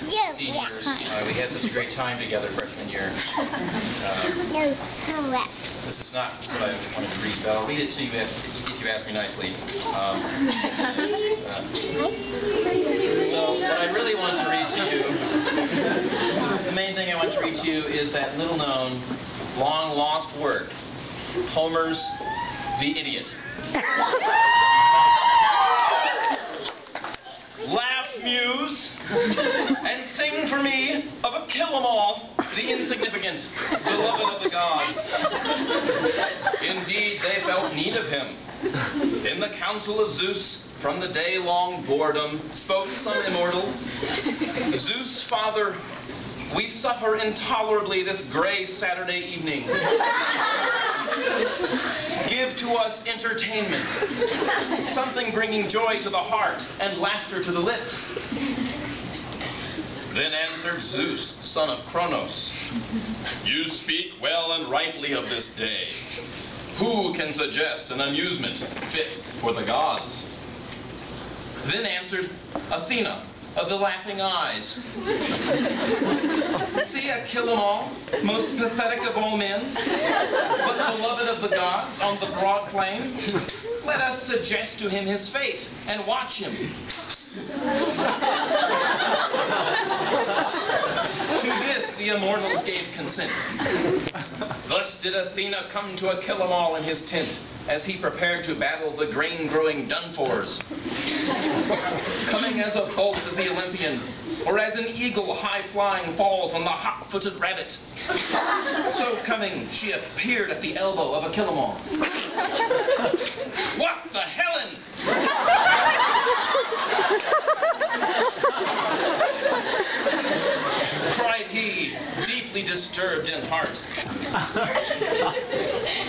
seniors. We had such a great time together freshman year. This is not what I wanted to read, but I'll read it to you if you ask me nicely. So what I really want to read to you, the main thing I want to read to you is that little-known, long-lost work, Homer's The Idiot. Laugh, muse, and sing for me of a kill-em-all, the insignificant, beloved of the gods. Indeed, they felt need of him. In the council of Zeus, from the day-long boredom, spoke some immortal. Zeus, Father, we suffer intolerably this gray Saturday evening. Give to us entertainment, something bringing joy to the heart and laughter to the lips. Then answered Zeus, son of Cronos, you speak well and rightly of this day. Who can suggest an amusement fit for the gods? Then answered Athena, of the laughing eyes. See a kill-em-all, most pathetic of all men, but beloved of the gods on the broad plain. Let us suggest to him his fate and watch him. To this the immortals gave consent. Thus did Athena come to a kill-em-all in his tent, as he prepared to battle the grain-growing Dunfors. Coming as a bolt of the Olympian, or as an eagle high-flying falls on the hot-footed rabbit, so coming she appeared at the elbow of a kill-em-all. What the Helen! Cried he, deeply disturbed in heart.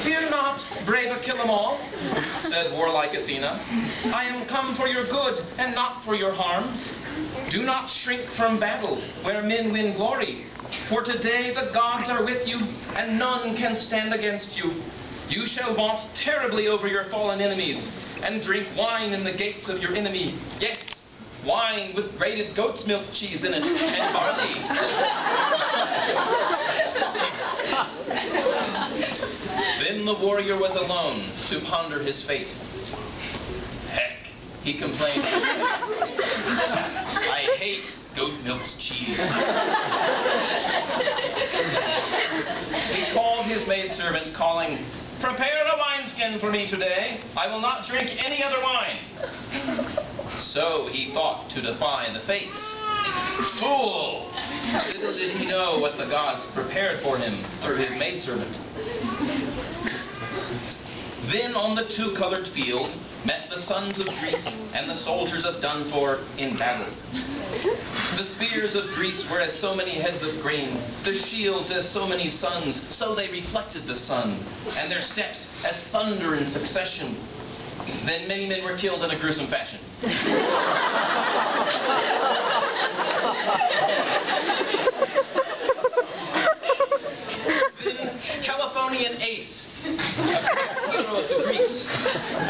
Fear not, brave kill-em-all, said warlike Athena. I am come for your good and not for your harm. Do not shrink from battle where men win glory, for today the gods are with you and none can stand against you. You shall vaunt terribly over your fallen enemies and drink wine in the gates of your enemy. Yes, wine with grated goat's milk cheese in it and barley. Then the warrior was alone to ponder his fate. Heck, he complained, I hate goat milk's cheese. He called his maidservant, calling, prepare a wineskin for me today. I will not drink any other wine. So he thought to defy the fates. Fool! Little did he know what the gods prepared for him through his maidservant. Then on the two-colored field met the sons of Greece and the soldiers of Dunfor in battle. The spears of Greece were as so many heads of grain, the shields as so many suns, so they reflected the sun, and their steps as thunder in succession. Then many men were killed in a gruesome fashion. Then Telephonian Ace, a hero of the Greeks,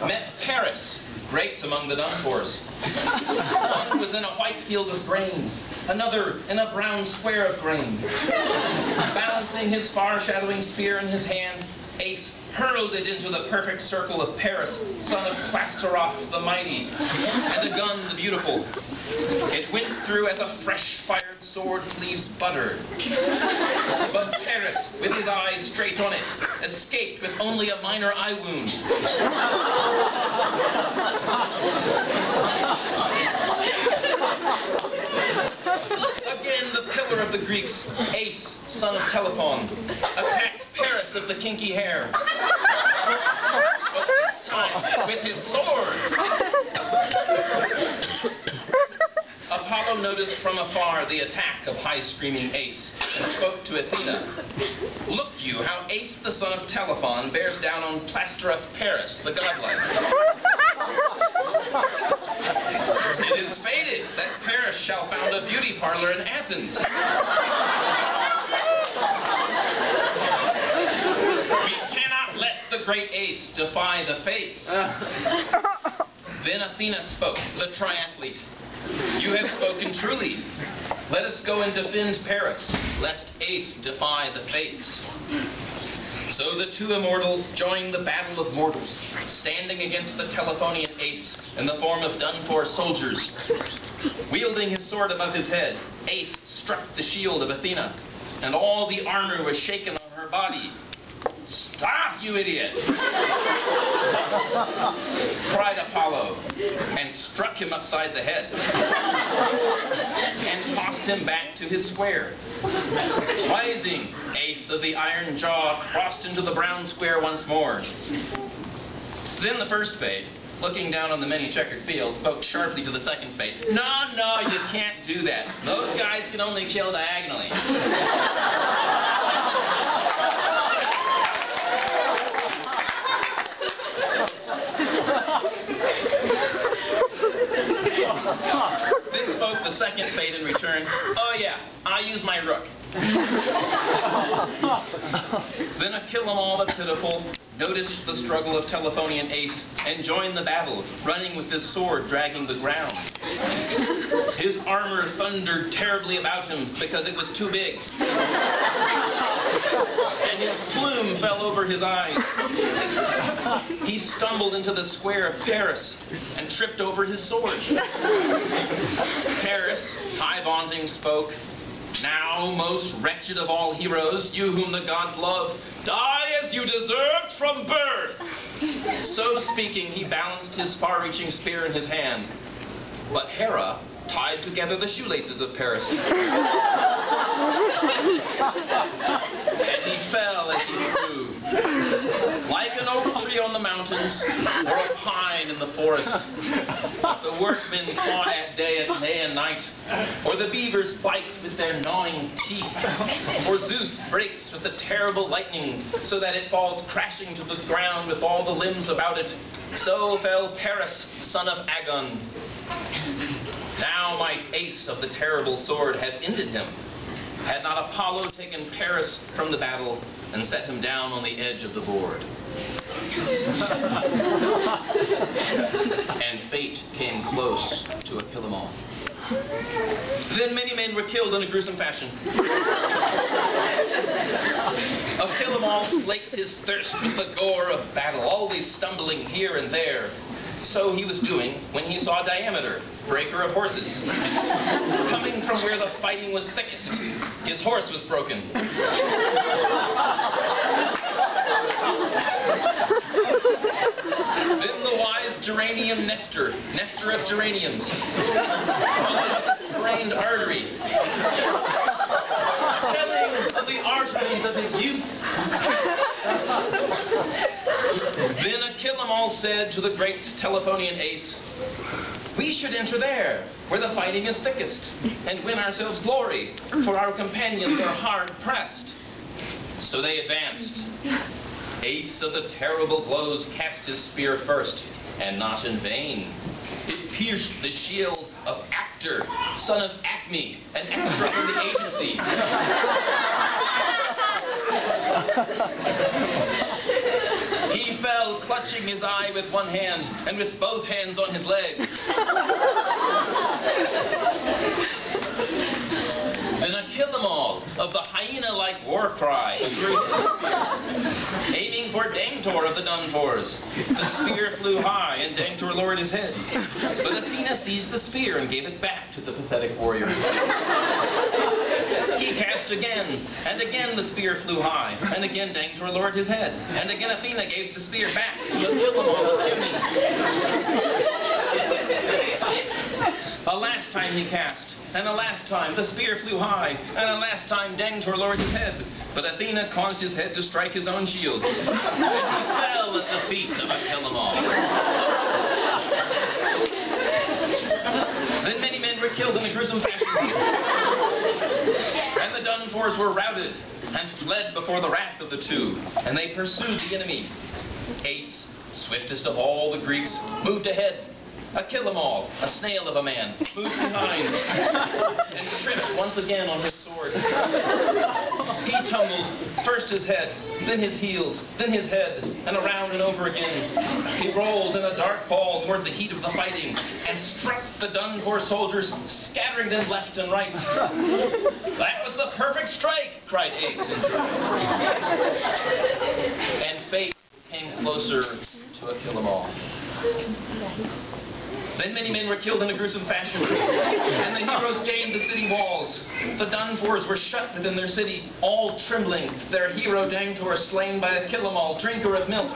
met Paris, great among the Dunfors. One was in a white field of grain, another in a brown square of grain. Balancing his far-shadowing spear in his hand, Ace hurled it into the perfect circle of Paris, son of Plasteroff the mighty, and Agun the beautiful. It went through as a fresh-fired sword cleaves butter. But Paris, with his eyes straight on it, escaped with only a minor eye wound. Again, the pillar of the Greeks, Ace, son of Telephon, attacked Paris of the kinky hair. But this time, with his sword. Apollo noticed from afar the attack of high-screaming Ace and spoke to Athena. Look you how Ace, the son of Telephon, bears down on plaster of Paris, the godlike. It is fated that Paris shall found a beauty parlor in Athens. We cannot let the great Ace defy the fates. Then Athena spoke, the triathlete. You have spoken truly. Let us go and defend Paris, lest Ace defy the fates. So the two immortals joined the battle of mortals, standing against the Telephonian Ace in the form of done-for soldiers. Wielding his sword above his head, Ace struck the shield of Athena, and all the armor was shaken on her body. "Stop, you idiot!" cried Apollo, and struck him upside the head, and tossed him back to his square. Rising, Ace of the iron jaw crossed into the brown square once more. Then the first fate, looking down on the many checkered field, spoke sharply to the second fate. No, you can't do that. Those guys can only kill diagonally." Then spoke the second fate in return. "Oh yeah, I use my rook." Then Achillemall the Pitiful noticed the struggle of Telephonian Ace and joined the battle, running with his sword dragging the ground. His armor thundered terribly about him because it was too big, and his plume fell over his eyes. He stumbled into the square of Paris and tripped over his sword. Paris, high-vaunting, spoke, "Now, most wretched of all heroes, you whom the gods love, die as you deserved from birth." So speaking, he balanced his far-reaching spear in his hand. But Hera tied together the shoelaces of Paris, and he fell as he threw. Like an oak tree on the mountains, or a pine in the forest, the workmen saw at day and night, or the beavers bite with their gnawing teeth, or Zeus breaks with the terrible lightning so that it falls crashing to the ground with all the limbs about it, so fell Paris, son of Agon. Now might Ace of the terrible sword have ended him, had not Apollo taken Paris from the battle and set him down on the edge of the board. And fate came close to Achillemall. Then many men were killed in a gruesome fashion. Achillemall slaked his thirst with the gore of battle, always stumbling here and there. So he was doing when he saw Diameter, breaker of horses, coming from where the fighting was thickest. His horse was broken. Then the wise geranium Nestor of geraniums, followed with a sprained artery, telling of the arteries of his youth. Then Achillemall said to the great Telephonian Ace, "We should enter there, where the fighting is thickest, and win ourselves glory, for our companions are hard pressed." So they advanced. Ace of the terrible blows cast his spear first, and not in vain. It pierced the shield of Actor, son of Acme, an extra from the agency. He fell, clutching his eye with one hand, and with both hands on his leg. Then Achillemall, of the hyena-like war cry, drew his spear, aiming for Dangtor of the Dunfors. The spear flew high, and Dangtor lowered his head. But Athena seized the spear and gave it back to the pathetic warrior. He cast again, and again the spear flew high, and again Dangtor lowered his head, and again Athena gave the spear back to Achillemall the puny. A last time he cast, and a last time the spear flew high, and a last time Dangtor lowered his head, but Athena caused his head to strike his own shield, and he fell at the feet of Achillemall. Then many men were killed in a gruesome fashion, and the Dunfors were routed and fled before the wrath of the two, and they pursued the enemy. Ace, swiftest of all the Greeks, moved ahead. Achillemall, a snail of a man, moved behind and tripped once again on his sword. He tumbled, first his head, then his heels, then his head, and around and over again. He rolled in a dark ball toward the heat of the fighting, and struck the done-for soldiers, scattering them left and right. "That was the perfect strike!" cried Ace in joy. And fate came closer to a kill-em-all. Then many men were killed in a gruesome fashion, and the heroes gained the city walls. The done-fors were shut within their city, all trembling, their hero Dantor slain by a kill-em-all, drinker of milk.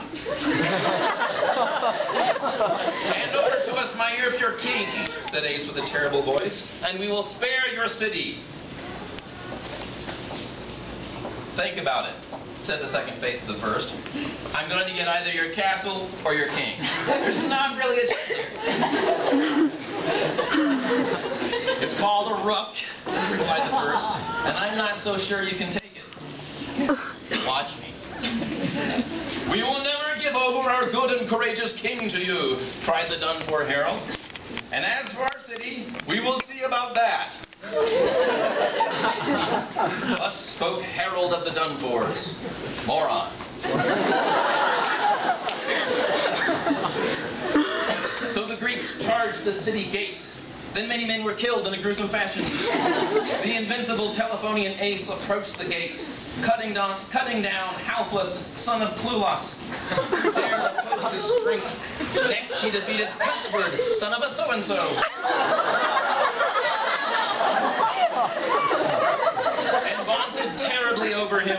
"Hand over to us, my ear-pure king," said Ace with a terrible voice, "and we will spare your city." "Think about it," said the second fate to the first. "I'm going to get either your castle or your king. There's not really a choice here." "It's called a rook," replied the first, "and I'm not so sure you can take it." "Watch me." "We will never give over our good and courageous king to you," cried the done-for herald. "And as for our city, we will see about that." Thus spoke herald of the done-fors. Moron. So the Greeks charged the city gates. Then many men were killed in a gruesome fashion. The invincible Telephonian Ace approached the gates, cutting down Halplus, son of Clulas. There opposed his strength. Next he defeated Cuthbert, son of a so-and-so. And vaunted terribly over him.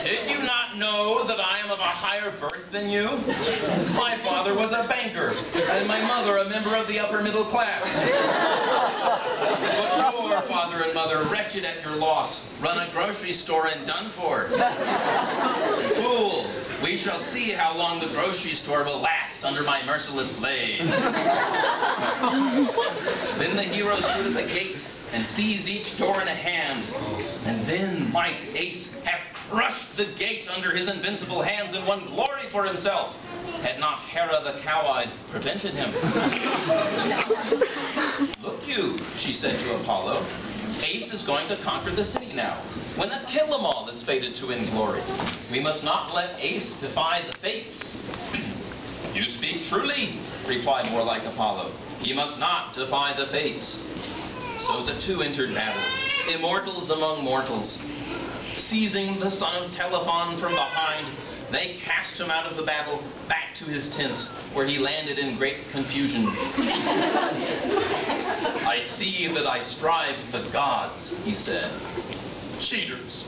"Did you not know that I am of a higher birth than you? My father was a banker, and my mother a member of the upper middle class. But your father and mother, wretched at your loss, run a grocery store in Dunford. Fool, we shall see how long the grocery store will last under my merciless blade." Then the heroes stood at the gate and seized each door in a hand. And then might Ace have crushed the gate under his invincible hands and won glory for himself, had not Hera the cow-eyed prevented him. "Look you," she said to Apollo, "Ace is going to conquer the city now, when a kill-em-all is fated to win glory. We must not let Ace defy the fates." "You speak truly," replied warlike Apollo. "He must not defy the fates." So the two entered battle, immortals among mortals. Seizing the son of Telephon from behind, they cast him out of the battle back to his tents, where he landed in great confusion. "I see that I strive with the gods," he said. "Cheaters."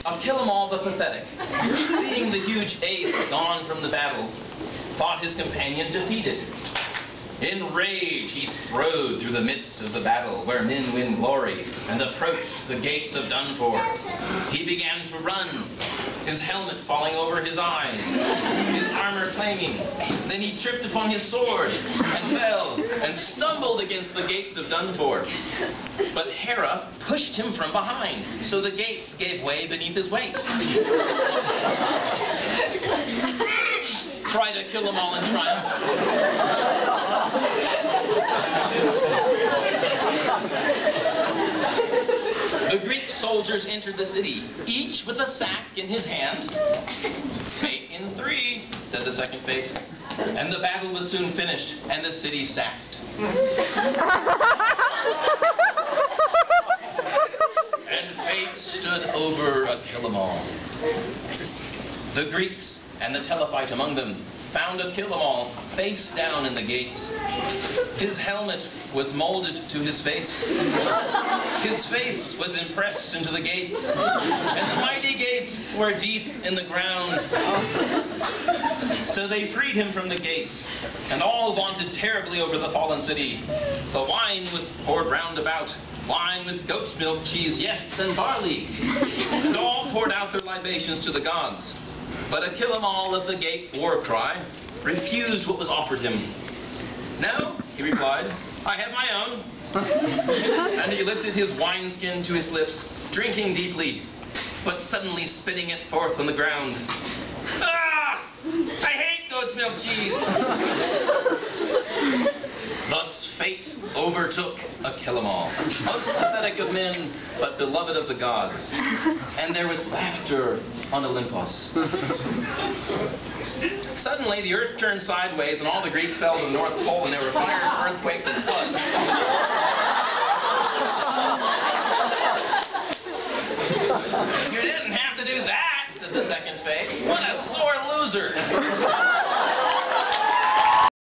A kill-em-all the pathetic, seeing the huge Ace gone from the battle, thought his companion defeated. In rage he strode through the midst of the battle where men win glory, and approached the gates of Dunfor. He began to run, his helmet falling over his eyes, his armor clanging. Then he tripped upon his sword and fell and stumbled against the gates of Dunfor. But Hera pushed him from behind, so the gates gave way beneath his weight. Cried a kill-em-all in triumph. The Greek soldiers entered the city, each with a sack in his hand. "Fate in 3, said the second fate. And the battle was soon finished, and the city sacked. And fate stood over a kill-em-all. The Greeks, and the Telephite among them, found a kill-em-all face down in the gates. His helmet was molded to his face. His face was impressed into the gates, and the mighty gates were deep in the ground. So they freed him from the gates, and all vaunted terribly over the fallen city. The wine was poured round about, wine with goat's milk, cheese, yes, and barley. And all poured out their libations to the gods. But a kill-em-all of the gate war cry refused what was offered him. "No," he replied, "I have my own." And he lifted his wineskin to his lips, drinking deeply, but suddenly spitting it forth on the ground. "Ah! I hate goat's milk cheese!" Thus fate overturned overtook a kill-em-all, most pathetic of men, but beloved of the gods. And there was laughter on Olympus. Suddenly, the earth turned sideways, and all the Greeks fell to the North Pole, and there were fires, earthquakes, and floods. You didn't have to do that, said the second fate. What a sore loser.